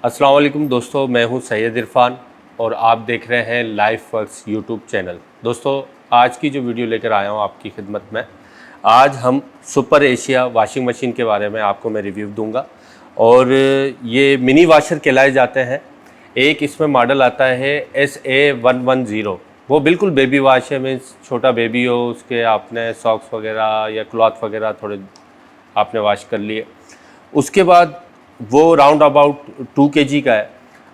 अस्सलाम वालेकुम दोस्तों, मैं हूं सैयद इरफान और आप देख रहे हैं लाइफ वर्क्स यूट्यूब चैनल। दोस्तों, आज की जो वीडियो लेकर आया हूं आपकी खिदमत में, आज हम सुपर एशिया वॉशिंग मशीन के बारे में आपको मैं रिव्यू दूंगा। और ये मिनी वॉशर कहलाए जाते हैं। एक इसमें मॉडल आता है SA110, वो बिल्कुल बेबी वॉश है। मीन्स छोटा बेबी हो, उसके आपने सॉक्स वगैरह या क्लॉथ वगैरह थोड़े आपने वॉश कर लिए। उसके बाद वो राउंड अबाउट 2 kg का है।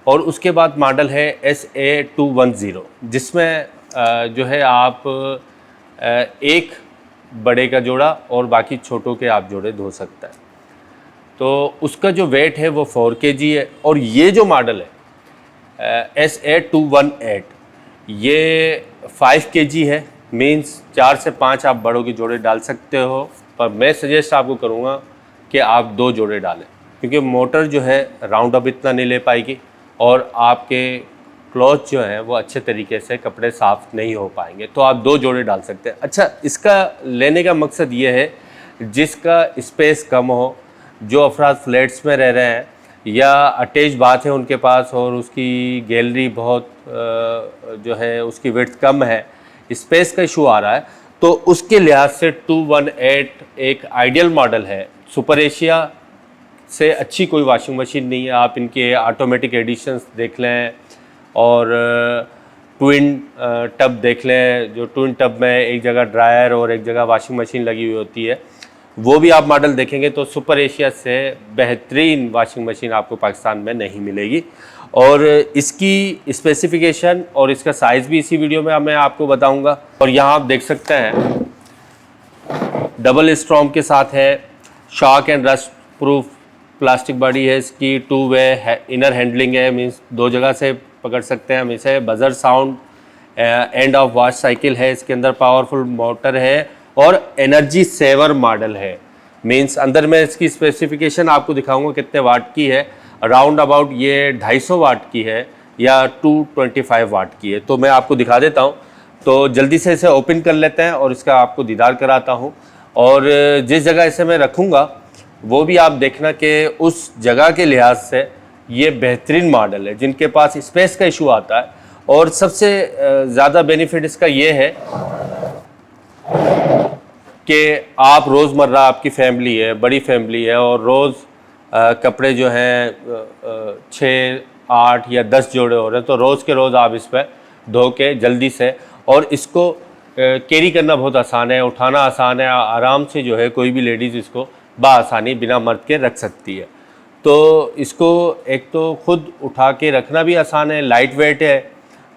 और उसके बाद मॉडल है SA210, जिसमें जो है आप एक बड़े का जोड़ा और बाकी छोटों के आप जोड़े धो सकते हैं। तो उसका जो वेट है वो 4 kg है। और ये जो मॉडल है SA218, ये 5 kg है। मीन्स 4 से 5 आप बड़ों के जोड़े डाल सकते हो, पर मैं सजेस्ट आपको करूँगा कि आप 2 जोड़े डालें, क्योंकि मोटर जो है राउंड अप इतना नहीं ले पाएगी और आपके क्लॉथ जो हैं वो अच्छे तरीके से कपड़े साफ़ नहीं हो पाएंगे। तो आप 2 जोड़े डाल सकते हैं। अच्छा, इसका लेने का मकसद ये है जिसका स्पेस कम हो, जो अफराद फ्लैट्स में रह रहे हैं या अटैच बाथ है उनके पास और उसकी गैलरी बहुत जो है उसकी विड्थ कम है, स्पेस का इशू आ रहा है, तो उसके लिहाज से 218 एक आइडियल मॉडल है। सुपर एशिया से अच्छी कोई वॉशिंग मशीन नहीं है। आप इनके ऑटोमेटिक एडिशंस देख लें और ट्विन टब देख लें, जो ट्विन टब में एक जगह ड्रायर और एक जगह वॉशिंग मशीन लगी हुई होती है, वो भी आप मॉडल देखेंगे तो सुपर एशिया से बेहतरीन वॉशिंग मशीन आपको पाकिस्तान में नहीं मिलेगी। और इसकी स्पेसिफिकेशन और इसका साइज़ भी इसी वीडियो में मैं आपको बताऊंगा। और यहाँ आप देख सकते हैं डबल स्ट्रॉम के साथ है, shock and rust proof plastic body है इसकी, 2 वे इनर हैंडलिंग है। मीन्स 2 जगह से पकड़ सकते हैं हम इसे। Buzzer sound end of wash cycle है इसके अंदर, पावरफुल मोटर है और एनर्जी सेवर मॉडल है। मीन्स अंदर में इसकी स्पेसिफिकेशन आपको दिखाऊंगा कितने वाट की है। राउंड अबाउट ये 250 वाट की है या 225 वाट की है। तो मैं आपको दिखा देता हूँ। तो जल्दी से इसे ओपन कर लेते हैं और इसका आपको दीदार कराता हूँ। और जिस जगह इसे मैं रखूँगा वो भी आप देखना कि उस जगह के लिहाज से ये बेहतरीन मॉडल है। जिनके पास स्पेस का इशू आता है, और सबसे ज़्यादा बेनिफिट इसका ये है कि आप रोज़मर्रा, आपकी फैमिली है, बड़ी फैमिली है और रोज़ कपड़े जो हैं 6, 8 या 10 जोड़े हो रहे हैं, तो रोज़ के रोज़ आप इस पर धो के जल्दी से, और इसको कैरी करना बहुत आसान है, उठाना आसान है। आराम से जो है कोई भी लेडीज़ इसको बआसानी बिना मर्द के रख सकती है। तो इसको एक तो ख़ुद उठा के रखना भी आसान है, लाइट वेट है।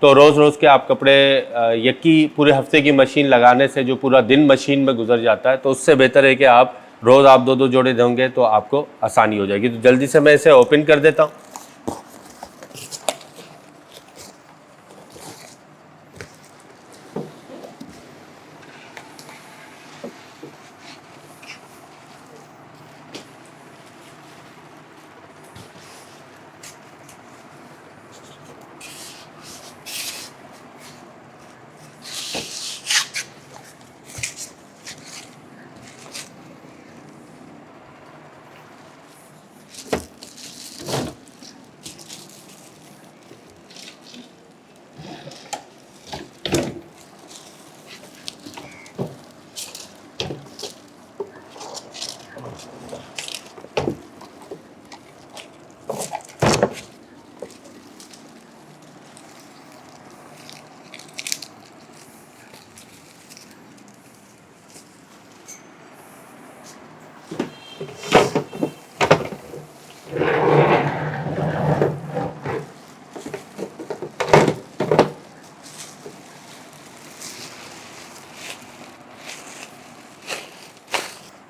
तो रोज़ रोज़ के आप कपड़े यकी पूरे हफ्ते की मशीन लगाने से जो पूरा दिन मशीन में गुजर जाता है, तो उससे बेहतर है कि आप रोज़ आप 2-2 जोड़े धोंगे तो आपको आसानी हो जाएगी। तो जल्दी से मैं इसे ओपन कर देता हूँ।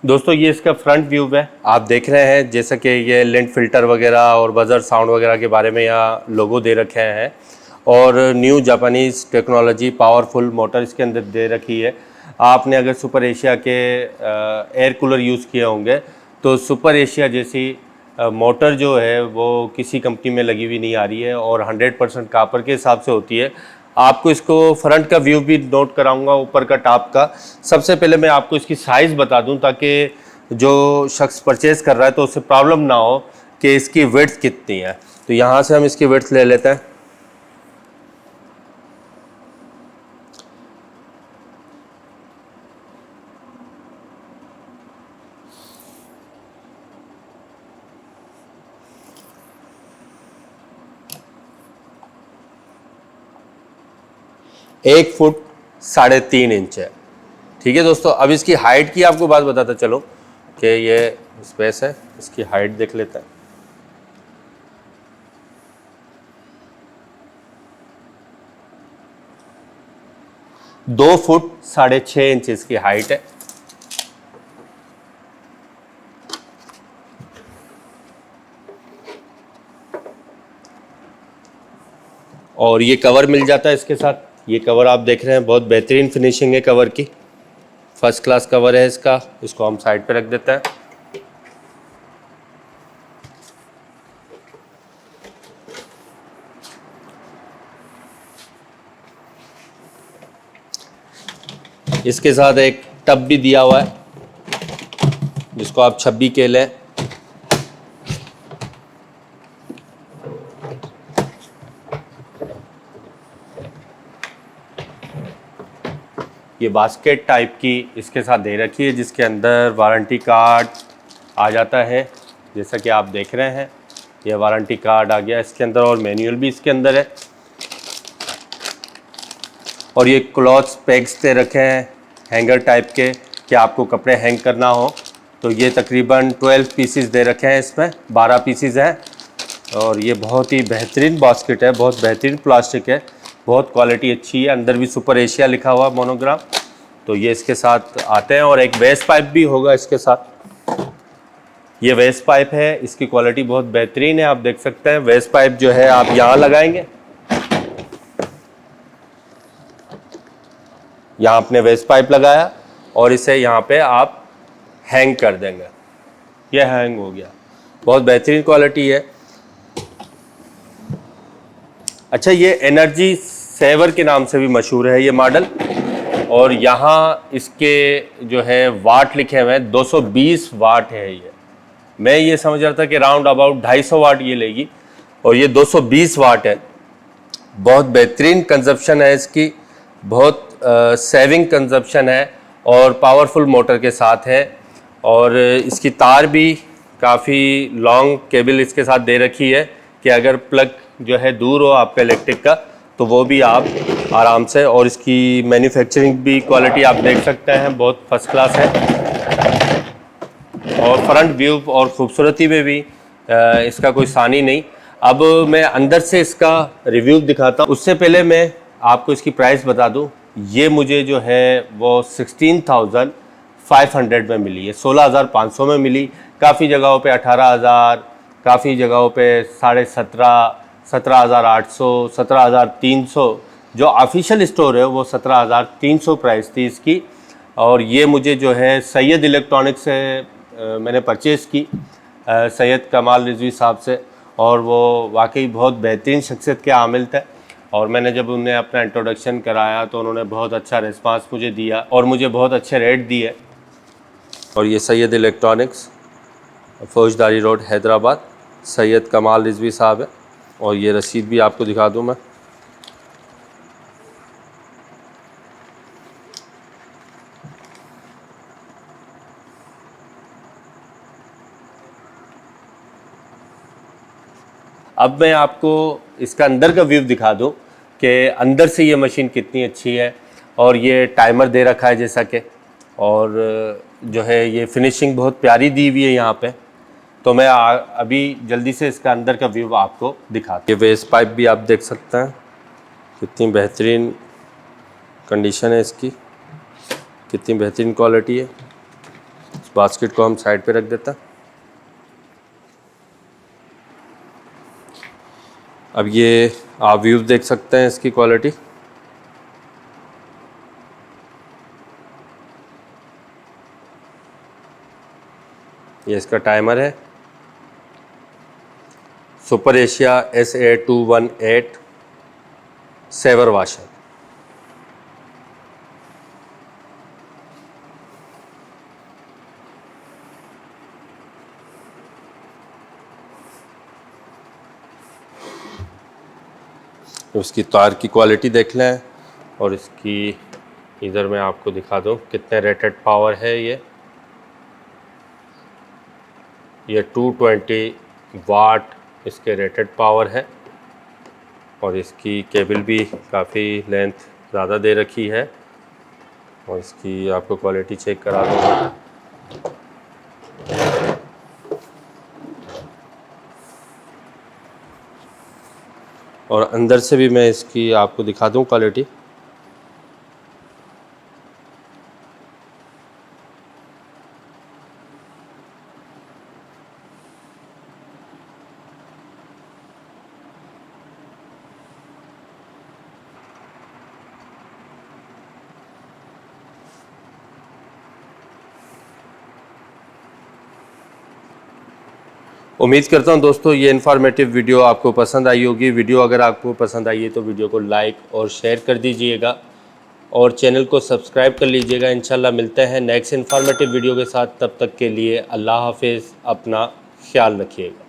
दोस्तों, ये इसका फ्रंट व्यू है। आप देख रहे हैं जैसा कि ये लेंट फिल्टर वगैरह और बजर साउंड वगैरह के बारे में यहाँ लोगो दे रखे हैं, और new Japanese technology powerful motor इसके अंदर दे रखी है। आपने अगर सुपर एशिया के एयर कूलर यूज़ किए होंगे तो सुपर एशिया जैसी मोटर जो है वो किसी कंपनी में लगी हुई नहीं आ रही है, और 100% कापर के हिसाब से होती है। आपको इसको फ्रंट का व्यू भी नोट कराऊंगा, ऊपर का टॉप का। सबसे पहले मैं आपको इसकी साइज़ बता दूं ताकि जो शख्स परचेज़ कर रहा है तो उससे प्रॉब्लम ना हो कि इसकी विड्थ कितनी है। तो यहाँ से हम इसकी विड्थ ले लेते हैं। एक फुट 3.5 इंच है। ठीक है दोस्तों, अब इसकी हाइट की आपको बात बताता चलो कि ये स्पेस है, इसकी हाइट देख लेते हैं। 2 फुट 6.5 इंच इसकी हाइट है। और ये कवर मिल जाता है इसके साथ। ये कवर आप देख रहे हैं, बहुत बेहतरीन फिनिशिंग है कवर की, फर्स्ट क्लास कवर है इसका। इसको हम साइड पे रख देते हैं। इसके साथ एक टब भी दिया हुआ है जिसको आप छब्बी के लें। ये बास्केट टाइप की इसके साथ दे रखी है जिसके अंदर वारंटी कार्ड आ जाता है, जैसा कि आप देख रहे हैं। ये वारंटी कार्ड आ गया इसके अंदर और मैनुअल भी इसके अंदर है। और ये क्लॉथ्स पेग्स दे रखे हैं हैंगर टाइप के, कि आपको कपड़े हैंग करना हो तो ये तकरीबन 12 पीसीस दे रखे हैं, इसमें 12 पीसीस हैं। और ये बहुत ही बेहतरीन बास्केट है, बहुत बेहतरीन प्लास्टिक है, बहुत क्वालिटी अच्छी है। अंदर भी सुपर एशिया लिखा हुआ मोनोग्राम, तो ये इसके साथ आते हैं। और एक वेस्ट पाइप भी होगा इसके साथ। ये वेस्ट पाइप है, इसकी क्वालिटी बहुत बेहतरीन है, आप देख सकते हैं। वेस्ट पाइप जो है आप यहाँ लगाएंगे, यहाँ आपने वेस्ट पाइप लगाया और इसे यहाँ पे आप हैंग कर देंगे, ये हैंग हो गया। बहुत बेहतरीन क्वालिटी है। अच्छा, ये एनर्जी सेवर के नाम से भी मशहूर है ये मॉडल। और यहाँ इसके जो है वाट लिखे हुए हैं, 220 वाट है ये। मैं ये समझ रहा था कि राउंड अबाउट 250 वाट ये लेगी, और ये 220 वाट है। बहुत बेहतरीन कंजप्शन है इसकी, बहुत सेविंग कंजप्शन है और पावरफुल मोटर के साथ है। और इसकी तार भी काफ़ी लॉन्ग केबल इसके साथ दे रखी है कि अगर प्लग जो है दूर हो आपका इलेक्ट्रिक का तो वो भी आप आराम से। और इसकी मैन्युफैक्चरिंग भी क्वालिटी आप देख सकते हैं, बहुत फर्स्ट क्लास है। और फ्रंट व्यू और ख़ूबसूरती में भी इसका कोई सानी नहीं। अब मैं अंदर से इसका रिव्यू दिखाता हूँ, उससे पहले मैं आपको इसकी प्राइस बता दूँ। ये मुझे जो है वो 16,500 में मिली है, 16,500 में मिली। काफ़ी जगहों पे 18,000, काफ़ी जगहों पे 17,500, 17,800, 17,300। जो ऑफिशियल स्टोर है वो 17,300 प्राइस थी इसकी। और ये मुझे जो है सैयद इलेक्ट्रॉनिक्स से मैंने परचेज़ की, सैयद कमाल रिजवी साहब से। और वो वाकई बहुत बेहतरीन शख्सियत के आमिल थे। और मैंने जब उन्हें अपना इंट्रोडक्शन कराया तो उन्होंने बहुत अच्छा रिस्पांस मुझे दिया और मुझे बहुत अच्छे रेट दिए। और ये सैयद इलेक्ट्रॉनिक्स, फौजदारी रोड, हैदराबाद, सैयद कमाल रिजवी साहब है। और ये रसीद भी आपको दिखा दूँ मैं। अब मैं आपको इसका अंदर का व्यू दिखा दूं कि अंदर से ये मशीन कितनी अच्छी है। और ये टाइमर दे रखा है जैसा कि, और जो है ये फिनिशिंग बहुत प्यारी दी हुई है यहाँ पे। तो मैं अभी जल्दी से इसका अंदर का व्यू आपको दिखाता हूँ। ये वेस्ट पाइप भी आप देख सकते हैं, कितनी बेहतरीन कंडीशन है इसकी, कितनी बेहतरीन क्वालिटी है। इस बास्केट को हम साइड पे रख देते हैं। अब ये आप व्यूज़ देख सकते हैं इसकी क्वालिटी। ये इसका टाइमर है, super Asia SA218 saver washer. उसकी तार की क्वालिटी देख लें और इसकी इधर मैं आपको दिखा दूं कितने रेटेड पावर है। ये 220 वाट इसके रेटेड पावर है और इसकी केबल भी काफ़ी लेंथ ज़्यादा दे रखी है और इसकी आपको क्वालिटी चेक करा दूँगा। और अंदर से भी मैं इसकी आपको दिखा दूँ क्वालिटी। उम्मीद करता हूं दोस्तों ये इन्फॉर्मेटिव वीडियो आपको पसंद आई होगी। वीडियो अगर आपको पसंद आई है तो वीडियो को लाइक और शेयर कर दीजिएगा और चैनल को सब्सक्राइब कर लीजिएगा। इंशाल्लाह मिलते हैं नेक्स्ट इन्फॉर्मेटिव वीडियो के साथ। तब तक के लिए अल्लाह हाफिज़, अपना ख्याल रखिएगा।